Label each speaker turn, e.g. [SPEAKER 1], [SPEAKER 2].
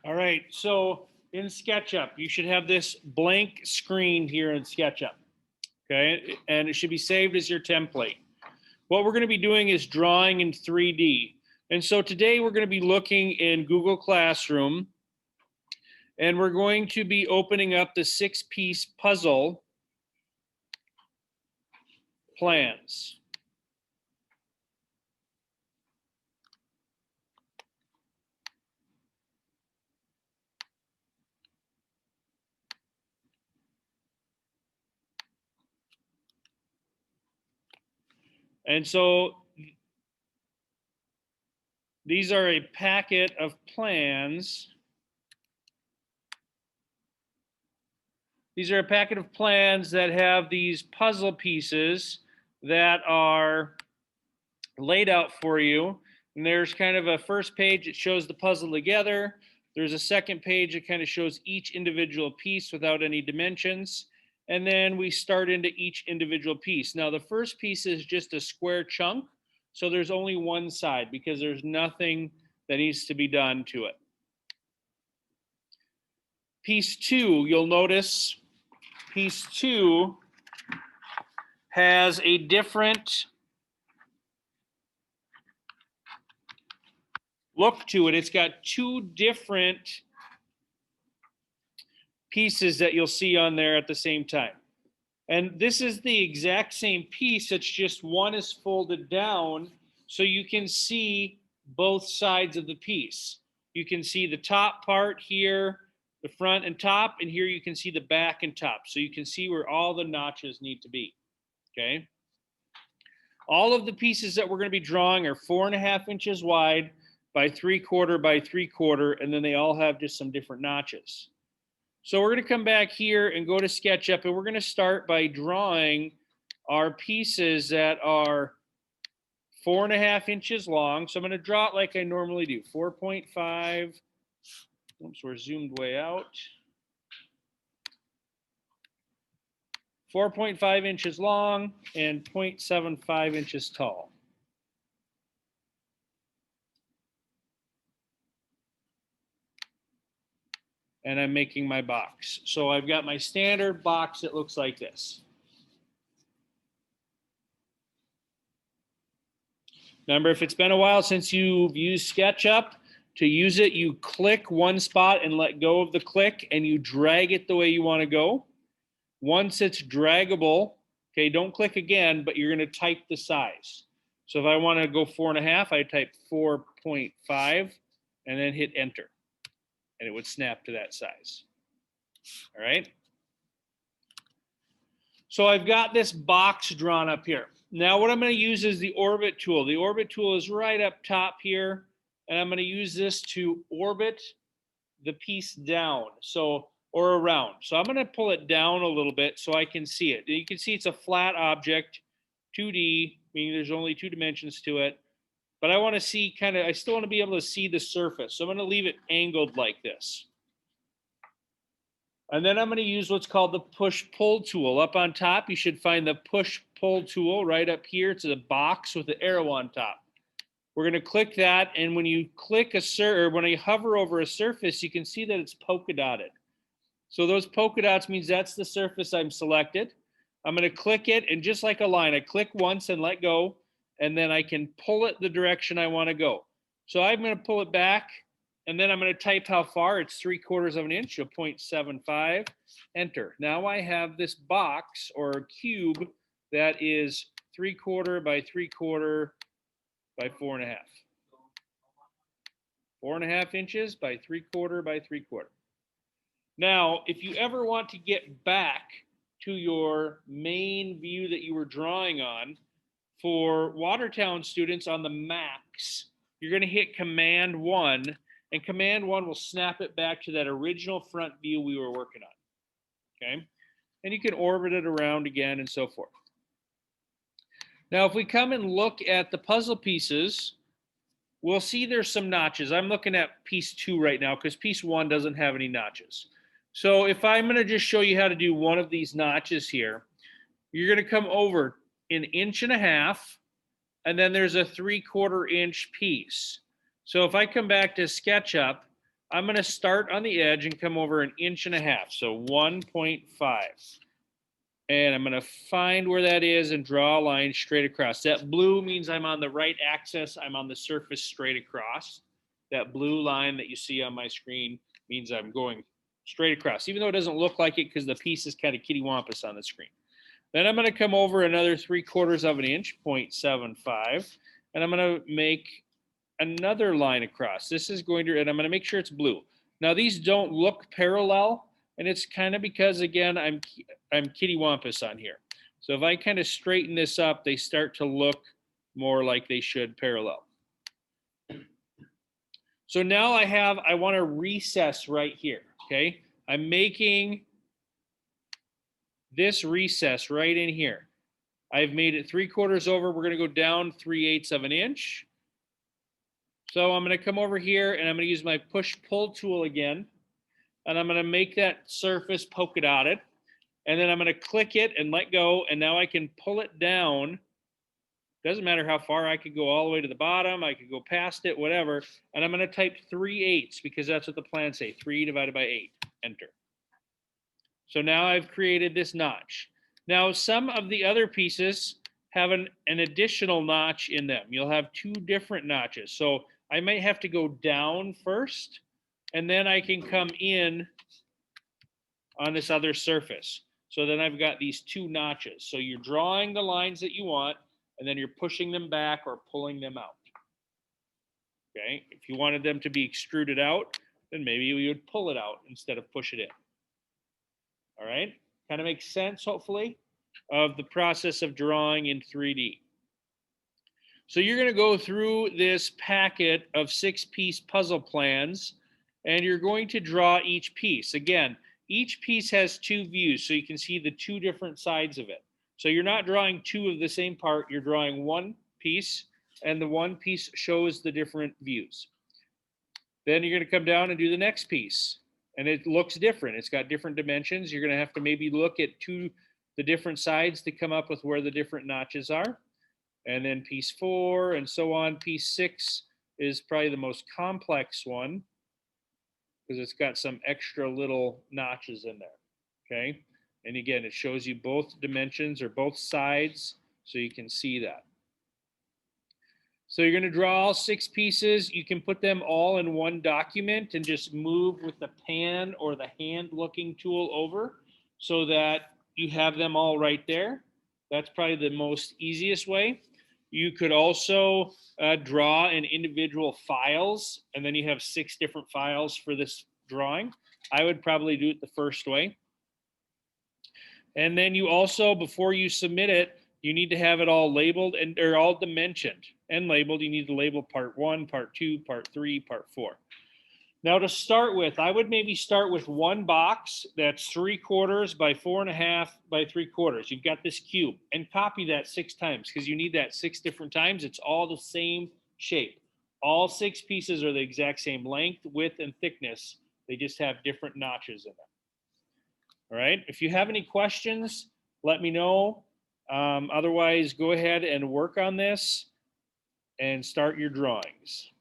[SPEAKER 1] All right, so in SketchUp, you should have this blank screen here in SketchUp, okay? And it should be saved as your template. What we're going to be doing is drawing in 3D. And so today we're going to be looking in Google Classroom, and we're going to be opening up the 6-piece puzzle plans. And so these are a packet of plans. These are a packet of plans that have these puzzle pieces that are laid out for you. And there's kind of a first page that shows the puzzle together. There's a second page that kind of shows each individual piece without any dimensions. And then we start into each individual piece. Now, the first piece is just a square chunk. So there's only one side because there's nothing that needs to be done to it. Piece 2, you'll notice piece 2 has a different look to it. It's got 2 different pieces that you'll see on there at the same time. And this is the exact same piece. It's just one is folded down so you can see both sides of the piece. You can see the top part here, the front and top, and here you can see the back and top. So you can see where all the notches need to be, okay? All of the pieces that we're going to be drawing are 4.5 inches wide by 3/4 by 3/4, and then they all have just some different notches. So we're going to come back here and go to SketchUp, and we're going to start by drawing our pieces that are 4.5 inches long. So I'm going to draw it like I normally do, 4.5. Oops, we're zoomed way out. 4.5 inches long and 0.75 inches tall. And I'm making my box. So I've got my standard box that looks like this. Remember, if it's been a while since you've used SketchUp, to use it, you click one spot and let go of the click, and you drag it the way you want to go. Once it's draggable, okay, don't click again, but you're going to type the size. So if I want to go 4.5, I type 4.5 and then hit enter. And it would snap to that size. All right. So I've got this box drawn up here. Now what I'm going to use is the orbit tool. The orbit tool is right up top here, and I'm going to use this to orbit the piece down, or around. So I'm going to pull it down a little bit so I can see it. You can see it's a flat object, 2D, meaning there's only 2 dimensions to it. But I want to see I still want to be able to see the surface. So I'm going to leave it angled like this. And then I'm going to use what's called the push-pull tool. Up on top, you should find the push-pull tool right up here. It's a box with the arrow on top. We're going to click that, and when you click when I hover over a surface, you can see that it's polka dotted. So those polka dots means that's the surface I'm selected. I'm going to click it, and just like a line, I click once and let go, and then I can pull it the direction I want to go. So I'm going to pull it back, and then I'm going to type how far. It's 3/4 of an inch, so 0.75, enter. Now I have this box or cube that is 3/4 by 3/4 by 4.5. 4.5 inches by 3/4 by 3/4. Now, if you ever want to get back to your main view that you were drawing on, for Watertown students on the Macs, you're going to hit Command 1, and Command 1 will snap it back to that original front view we were working on. Okay? And you can orbit it around again and so forth. Now, if we come and look at the puzzle pieces, we'll see there's some notches. I'm looking at piece 2 right now because piece 1 doesn't have any notches. So if I'm going to just show you how to do one of these notches here, you're going to come over 1.5 inches, and then there's a 3/4 inch piece. So if I come back to SketchUp, I'm going to start on the edge and come over 1.5 inches. So 1.5. And I'm going to find where that is and draw a line straight across. That blue means I'm on the right axis. I'm on the surface straight across. That blue line that you see on my screen means I'm going straight across, even though it doesn't look like it because the piece is kind of kittywampus on the screen. Then I'm going to come over another 3/4 inch, 0.75, and I'm going to make another line across. This is going to, and I'm going to make sure it's blue. Now these don't look parallel, and it's kind of because, again, I'm kittywampus on here. So if I kind of straighten this up, they start to look more like they should parallel. So now I want to recess right here, okay? I'm making this recess right in here. I've made it 3/4 over. We're going to go down 3/8 of an inch. So I'm going to come over here and I'm going to use my push-pull tool again. And I'm going to make that surface polka dotted. And then I'm going to click it and let go. And now I can pull it down. Doesn't matter how far. I could go all the way to the bottom. I could go past it, whatever. And I'm going to type 3/8 because that's what the plans say. 3 divided by 8. Enter. So now I've created this notch. Now some of the other pieces have an additional notch in them. You'll have 2 different notches. So I might have to go down first, and then I can come in on this other surface. So then I've got these 2 notches. So you're drawing the lines that you want, and then you're pushing them back or pulling them out. Okay, if you wanted them to be extruded out, then maybe you would pull it out instead of push it in. All right, kind of makes sense, hopefully, of the process of drawing in 3D. So you're going to go through this packet of 6-piece puzzle plans, and you're going to draw each piece. Again, each piece has 2 views, so you can see the 2 different sides of it. So you're not drawing 2 of the same part, you're drawing 1 piece, and the 1 piece shows the different views. Then you're going to come down and do the next piece, and it looks different. It's got different dimensions. You're going to have to maybe look at the different sides to come up with where the different notches are. And then piece 4 and so on. Piece 6 is probably the most complex one because it's got some extra little notches in there, okay? And again, it shows you both dimensions or both sides so you can see that. So you're going to draw all 6 pieces. You can put them all in one document and just move with the pan or the hand-looking tool over so that you have them all right there. That's probably the most easiest way. You could also draw in individual files, and then you have 6 different files for this drawing. I would probably do it the first way. And then you also, before you submit it, you need to have it all labeled and they're all dimensioned and labeled. You need to label part 1, part 2, part 3, part 4. Now to start with, I would maybe start with 1 box that's 3/4 by 4.5 by 3/4. You've got this cube, and copy that 6 times because you need that 6 different times. It's all the same shape. All 6 pieces are the exact same length, width, and thickness. They just have different notches in them. All right. If you have any questions, let me know. Otherwise, go ahead and work on this and start your drawings.